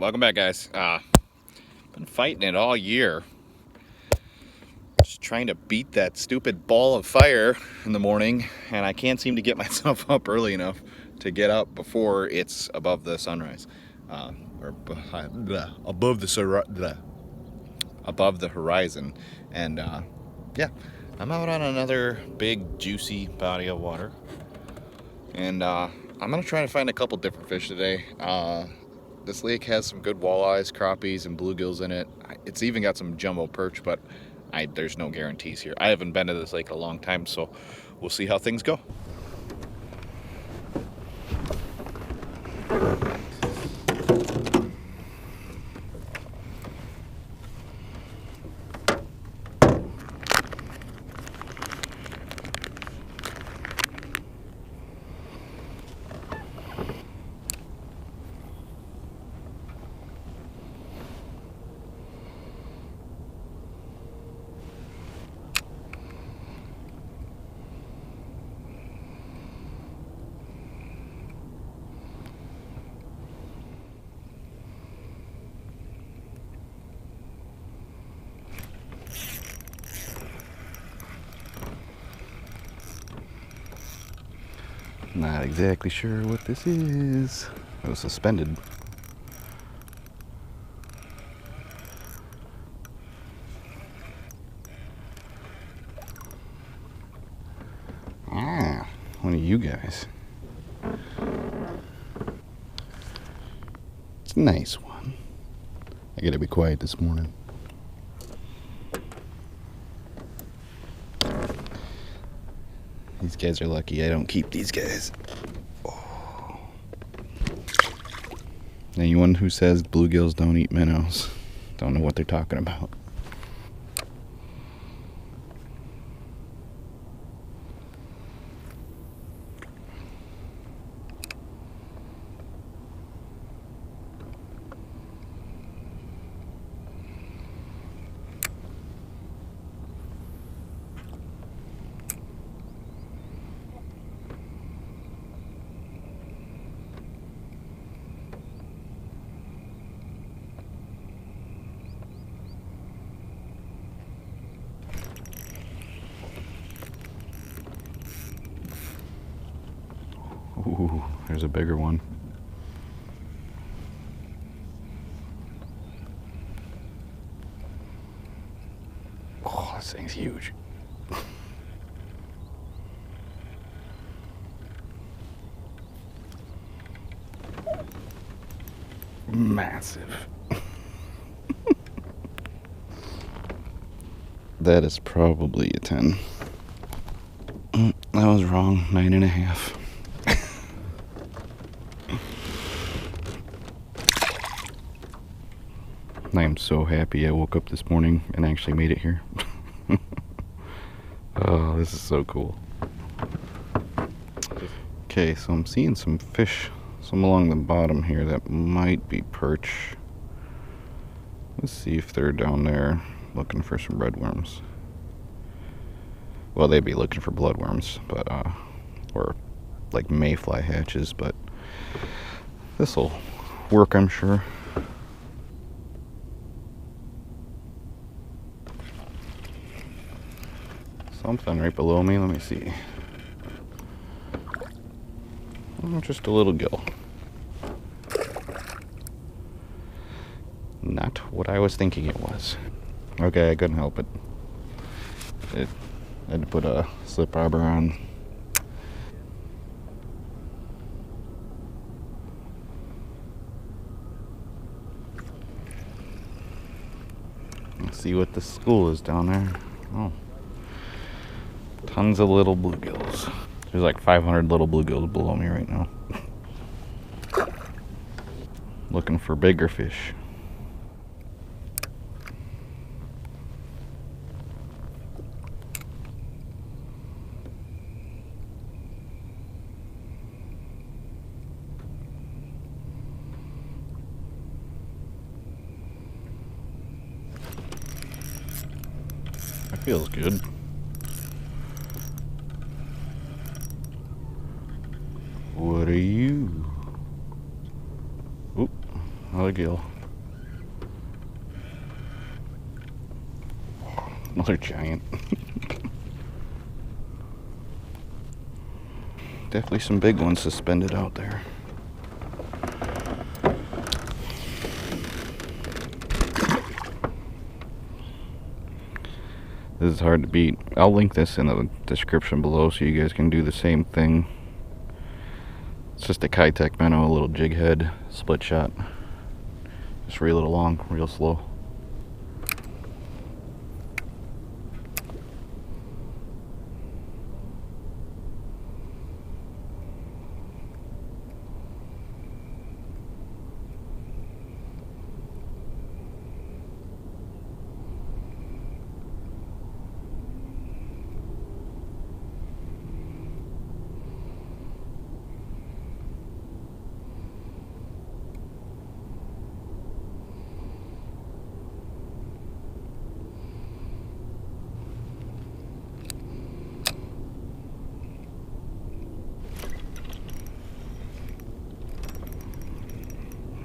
Welcome back, guys. Been fighting it all year. Just trying to beat that stupid ball of fire in the morning, and I can't seem to get myself up early enough to get up before it's above the sunrise. Or above the horizon. And yeah, I'm out on another big, juicy body of water. And I'm gonna try to find a couple different fish today. This lake has some good walleyes, crappies, and bluegills in it. It's even got some jumbo perch, but there's no guarantees here. I haven't been to this lake in a long time, so we'll see how things go. Not exactly sure what this is. It was suspended. Ah, one of you guys. It's a nice one. I gotta be quiet this morning. These guys are lucky I don't keep these guys. Oh. Anyone who says bluegills don't eat minnows don't know what they're talking about. Ooh, there's a bigger one. Oh, this thing's huge. Massive. That is probably a 10. That was wrong, 9.5. I am so happy I woke up this morning and actually made it here. Oh, this is so cool. Okay, so I'm seeing some fish, some along the bottom here that might be perch. Let's see if they're down there looking for some redworms. Well, they'd be looking for bloodworms, but or like mayfly hatches, but this'll work, I'm sure. Something right below me, let me see. Oh, just a little gill. Not what I was thinking it was. Okay, I couldn't help it. I had to put a slip arbor on. Let's see what the school is down there. Oh. Tons of little bluegills. There's like 500 little bluegills below me right now. Looking for bigger fish. That feels good. What are you? Oop, another gill. Another giant. Definitely some big ones suspended out there. This is hard to beat. I'll link this in the description below so you guys can do the same thing. It's just a Kitech minnow, a little jig head, split shot. Just reel it along real slow.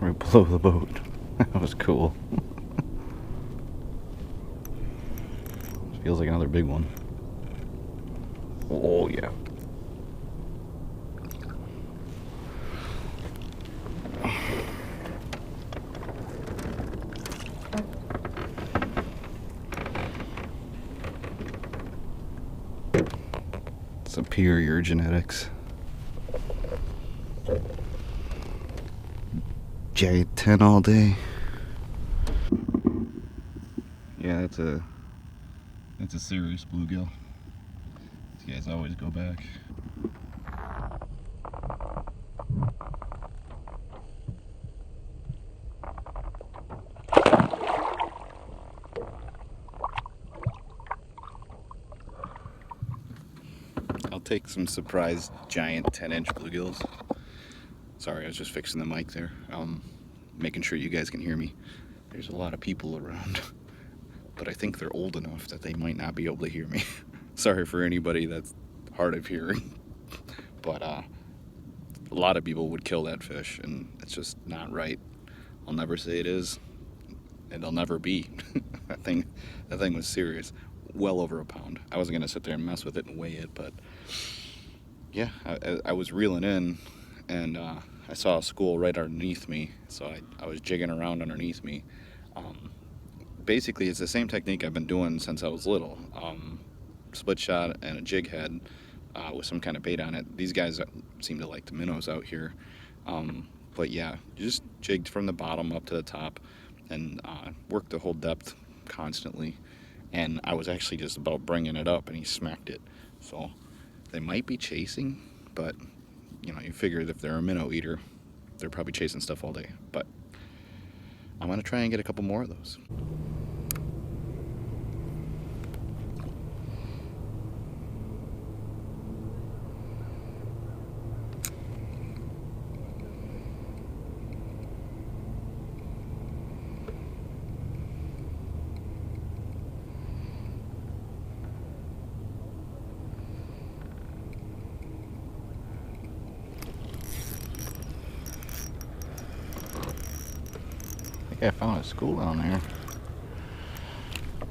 Right below the boat. That was cool. Feels like another big one. Oh yeah. Superior genetics. Giant 10 all day. Yeah, that's a serious bluegill. These guys always go back. I'll take some surprise giant 10-inch bluegills. Sorry, I was just fixing the mic there. Making sure you guys can hear me. There's a lot of people around, but I think they're old enough that they might not be able to hear me. Sorry for anybody that's hard of hearing, but a lot of people would kill that fish, and it's just not right. I'll never say it is, and it'll never be. that thing was serious. Well over a pound. I wasn't gonna sit there and mess with it and weigh it, but yeah, I was reeling in, and I saw a school right underneath me, so I was jigging around underneath me. Basically, it's the same technique I've been doing since I was little. Split shot and a jig head with some kind of bait on it. These guys seem to like the minnows out here. But yeah, just jigged from the bottom up to the top and worked the whole depth constantly. And I was actually just about bringing it up, and he smacked it. So they might be chasing, but you know, you figure if they're a minnow eater, they're probably chasing stuff all day. But I'm gonna try and get a couple more of those. I found a school down there.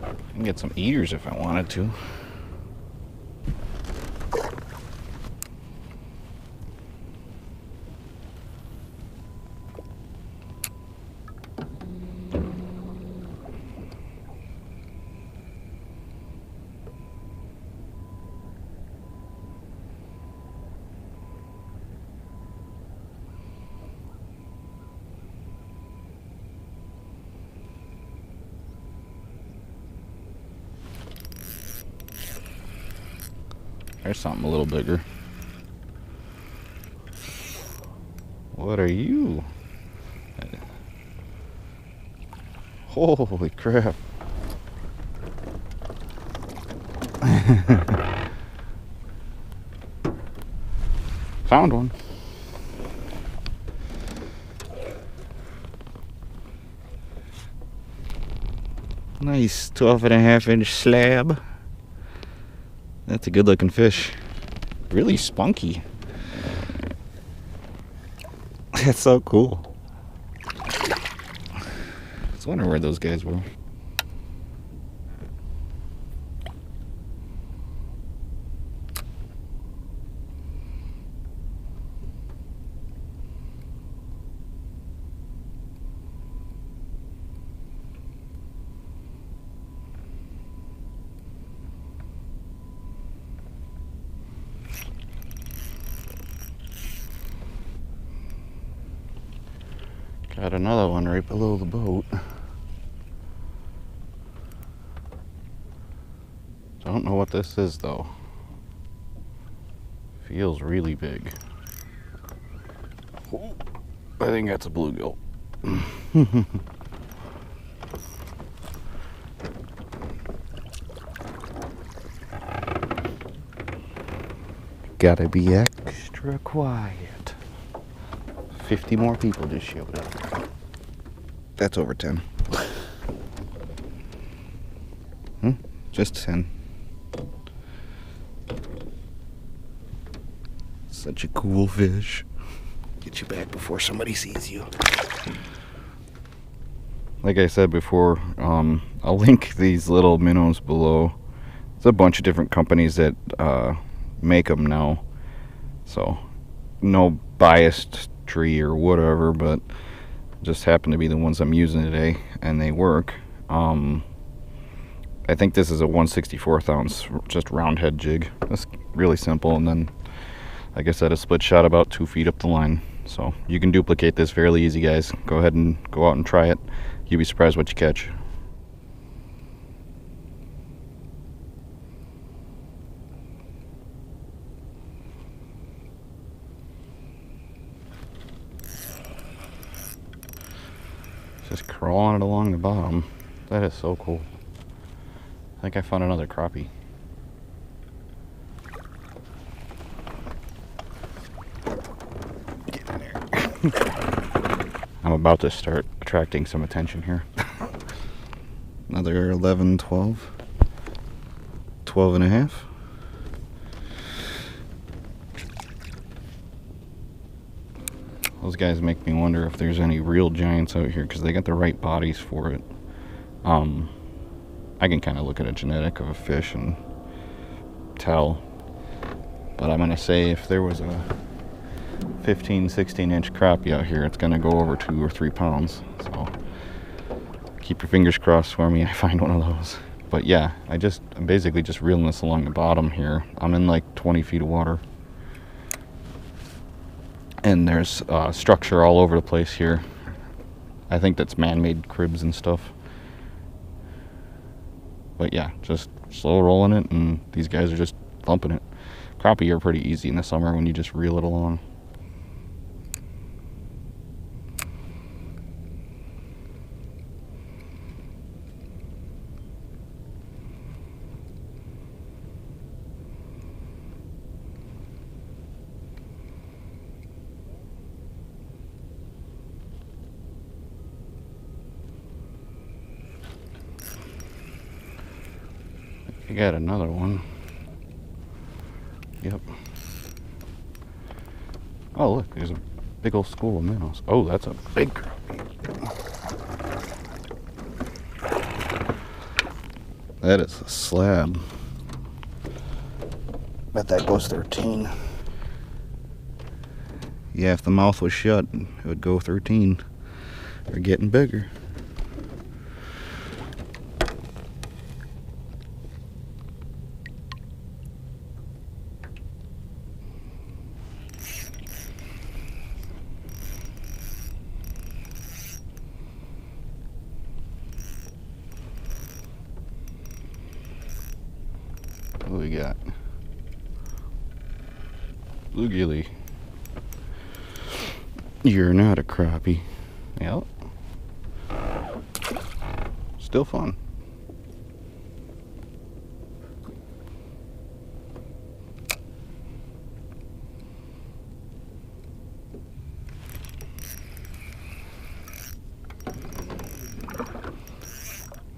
I can get some eaters if I wanted to. There's something a little bigger. What are you? Holy crap. Found one. Nice 12.5-inch slab. That's a good looking fish. Really spunky. That's so cool. I was wondering where those guys were. Got another one right below the boat. Don't know what this is though. Feels really big. I think that's a bluegill. Gotta be extra quiet. 50 more people just showed up. That's over 10. Just 10. Such a cool fish. Get you back before somebody sees you. Like I said before, I'll link these little minnows below. There's a bunch of different companies that make them now. So, no biased tree or whatever, but just happen to be the ones I'm using today, and they work. I think this is a 1/64 ounce, just round head jig. That's really simple, and then, like I said, a split shot about 2 feet up the line. So you can duplicate this fairly easy, guys. Go ahead and go out and try it. You'll be surprised what you catch. Just crawling it along the bottom. That is so cool. I think I found another crappie. Get in there. I'm about to start attracting some attention here. Another 11, 12. 12 and a half. Those guys make me wonder if there's any real giants out here, because they got the right bodies for it. I can kind of look at a genetic of a fish and tell, but I'm gonna say if there was a 15, 16-inch crappie out here, it's gonna go over 2 or 3 pounds. So keep your fingers crossed for me I find one of those. But yeah, I'm basically just reeling this along the bottom here. I'm in like 20 feet of water, and there's structure all over the place here. I think that's man-made cribs and stuff. But yeah, just slow rolling it, and these guys are just thumping it. Crappie are pretty easy in the summer when you just reel it along. I got another one. Yep. Oh look, there's a big old school of minnows. Oh, that's a big crappie. That is a slab. Bet that goes 13. Yeah, if the mouth was shut, it would go 13. They're getting bigger. What do we got? Bluegill. You're not a crappie. Yep. Still fun.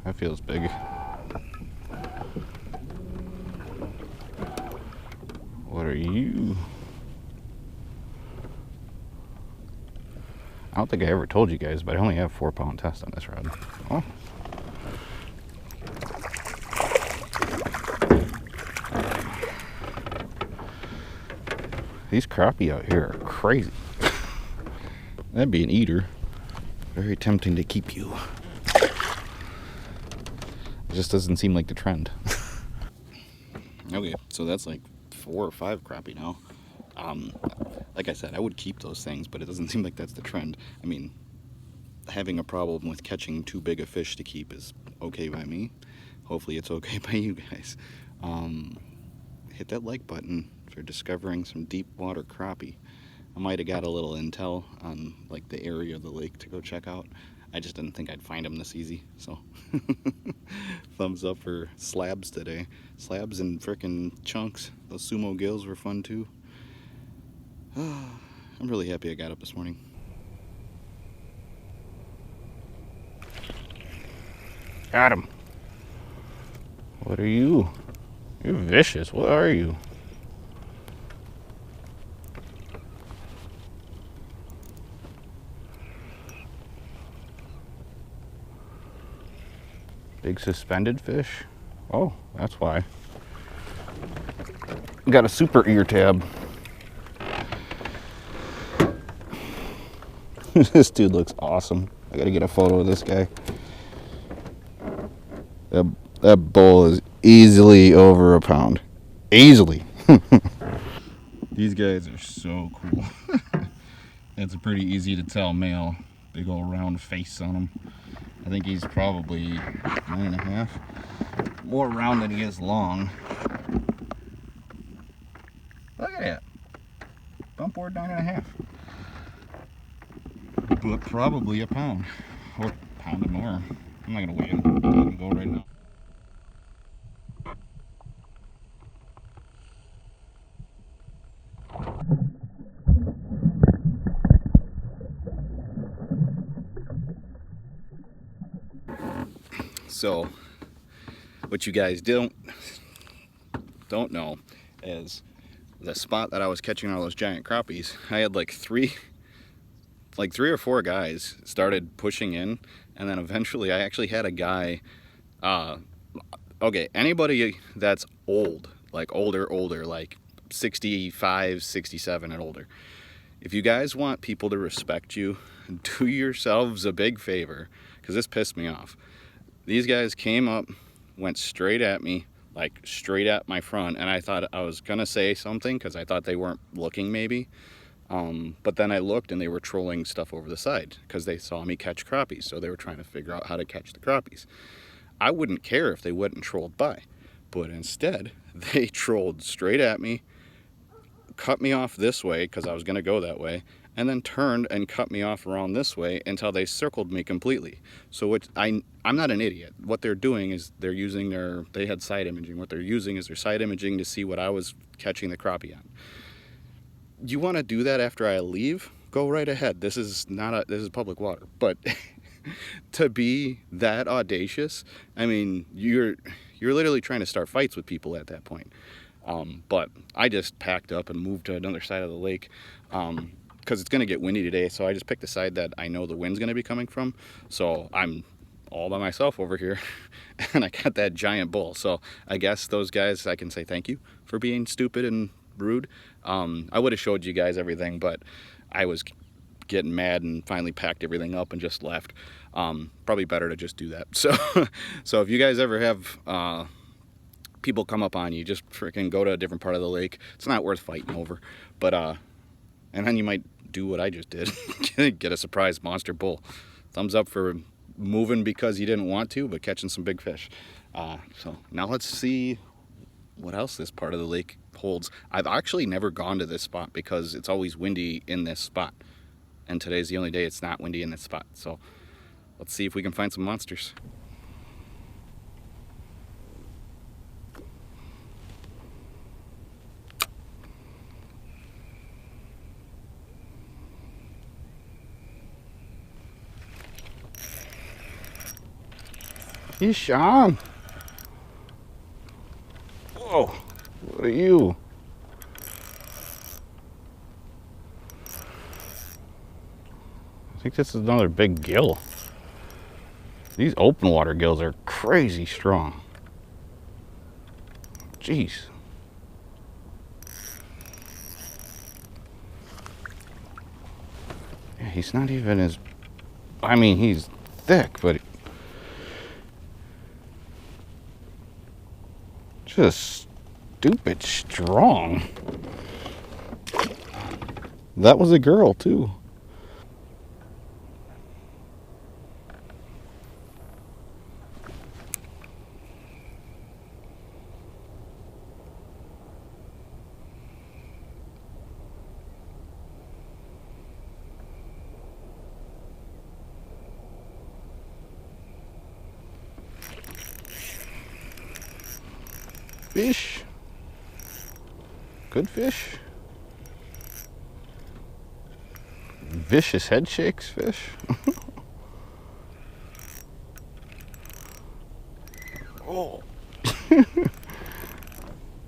That feels big. What are you? I don't think I ever told you guys, but I only have 4-pound test on this rod. Oh. These crappie out here are crazy. That'd be an eater. Very tempting to keep you. It just doesn't seem like the trend. Okay, so that's like 4 or 5 crappie now. Like I said, I would keep those things, but it doesn't seem like that's the trend. I mean, having a problem with catching too big a fish to keep is okay by me. Hopefully it's okay by you guys. Hit that like button for discovering some deep water crappie. I might have got a little intel on like the area of the lake to go check out. I just didn't think I'd find them this easy, so thumbs up for slabs today. Slabs and frickin' chunks. Those sumo gills were fun too. I'm really happy I got up this morning. Got him. What are you? You're vicious. What are you? Big suspended fish? Oh, that's why. Got a super ear tab. This dude looks awesome. I gotta get a photo of this guy. That bull is easily over a pound. Easily. These guys are so cool. It's a pretty easy to tell male. Big old round face on him. I think he's probably 9.5. More round than he is long. Look at that. Bump board 9.5. But probably a pound. Or a pound and more. I'm not gonna weigh him. I'm gonna go right now. So, what you guys don't know is the spot that I was catching all those giant crappies. I had like three or four guys started pushing in, and then eventually I actually had a guy. Okay, anybody that's old, like older, like 65, 67 and older. If you guys want people to respect you, do yourselves a big favor, because this pissed me off. These guys came up, went straight at me, like straight at my front, and I thought I was gonna say something because I thought they weren't looking maybe. But then I looked and they were trolling stuff over the side because they saw me catch crappies, so they were trying to figure out how to catch the crappies. I wouldn't care if they wouldn't trolled by, but instead they trolled straight at me, cut me off this way because I was gonna go that way, and then turned and cut me off around this way until they circled me completely. So I'm not an idiot. What they're doing is they're using they had side imaging. What they're using is their side imaging to see what I was catching the crappie on. You want to do that after I leave? Go right ahead. This is public water. But to be that audacious, I mean, you're literally trying to start fights with people at that point. But I just packed up and moved to another side of the lake. Because it's going to get windy today, so I just picked the side that I know the wind's going to be coming from. So I'm all by myself over here, and I got that giant bull. So I guess those guys, I can say thank you for being stupid and rude. I would have showed you guys everything, but I was getting mad and finally packed everything up and just left. Probably better to just do that. So if you guys ever have people come up on you, just freaking go to a different part of the lake. It's not worth fighting over. But and then you might do what I just did. Get a surprise monster bull. Thumbs up for moving because you didn't want to, but catching some big fish. So now let's see what else this part of the lake holds. I've actually never gone to this spot because it's always windy in this spot. And today's the only day it's not windy in this spot. So let's see if we can find some monsters. Hey, Sean. Whoa, what are you? I think this is another big gill. These open water gills are crazy strong. Jeez. Yeah, he's not even as, I mean, he's thick, but just stupid strong. That was a girl too. fish. Good fish. Vicious head shakes fish. Oh.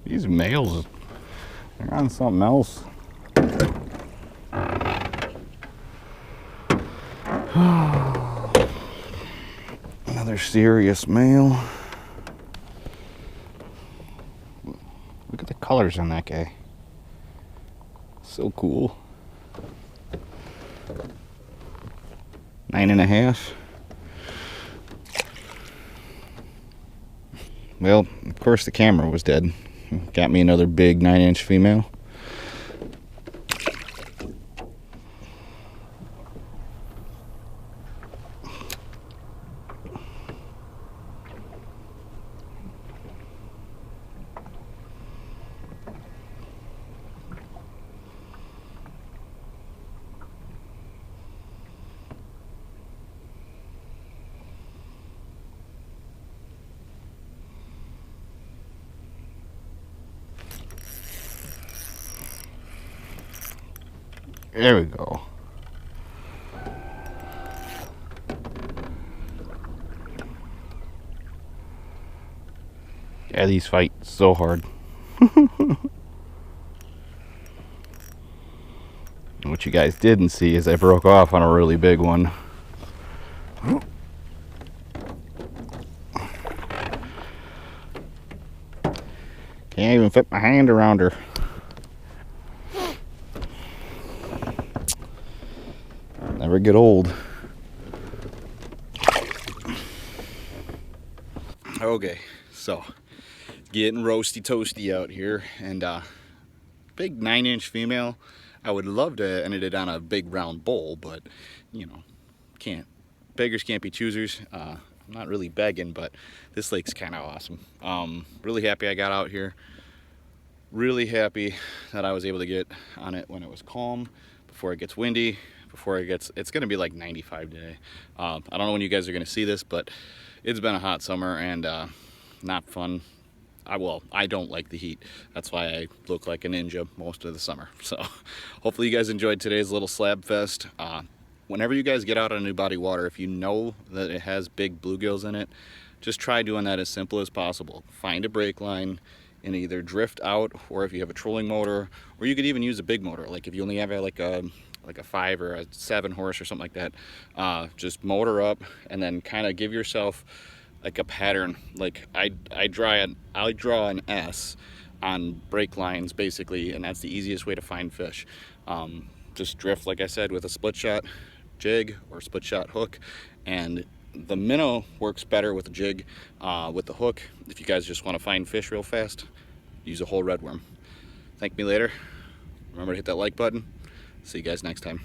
These males, they're on something else. Another serious male. Look at the colors on that guy. So cool. 9.5. Well, of course the camera was dead. Got me another big 9-inch female. There we go. Yeah, these fight so hard. What you guys didn't see is I broke off on a really big one. Can't even fit my hand around her. Never get old. Okay, so getting roasty toasty out here, and big 9-inch female. I would love to end it on a big round bowl, but you know, can't. Beggars can't be choosers. I'm not really begging, but this lake's kind of awesome. Really happy I got out here. Really happy that I was able to get on it when it was calm, before it gets windy, before it gets, it's gonna be like 95 today. I don't know when you guys are gonna see this, but it's been a hot summer and not fun. I don't like the heat. That's why I look like a ninja most of the summer. So hopefully you guys enjoyed today's little slab fest. Whenever you guys get out on a new body of water, if you know that it has big bluegills in it, just try doing that as simple as possible. Find a brake line and either drift out, or if you have a trolling motor, or you could even use a big motor. Like if you only have like a 5 or a 7 horse or something like that, just motor up and then kind of give yourself like a pattern. Like I draw an S on brake lines basically, and that's the easiest way to find fish. Just drift, like I said, with a split shot jig or split shot hook, and the minnow works better with a jig. With the hook, if you guys just want to find fish real fast, use a whole red worm. Thank me later. Remember to hit that like button. See you guys next time.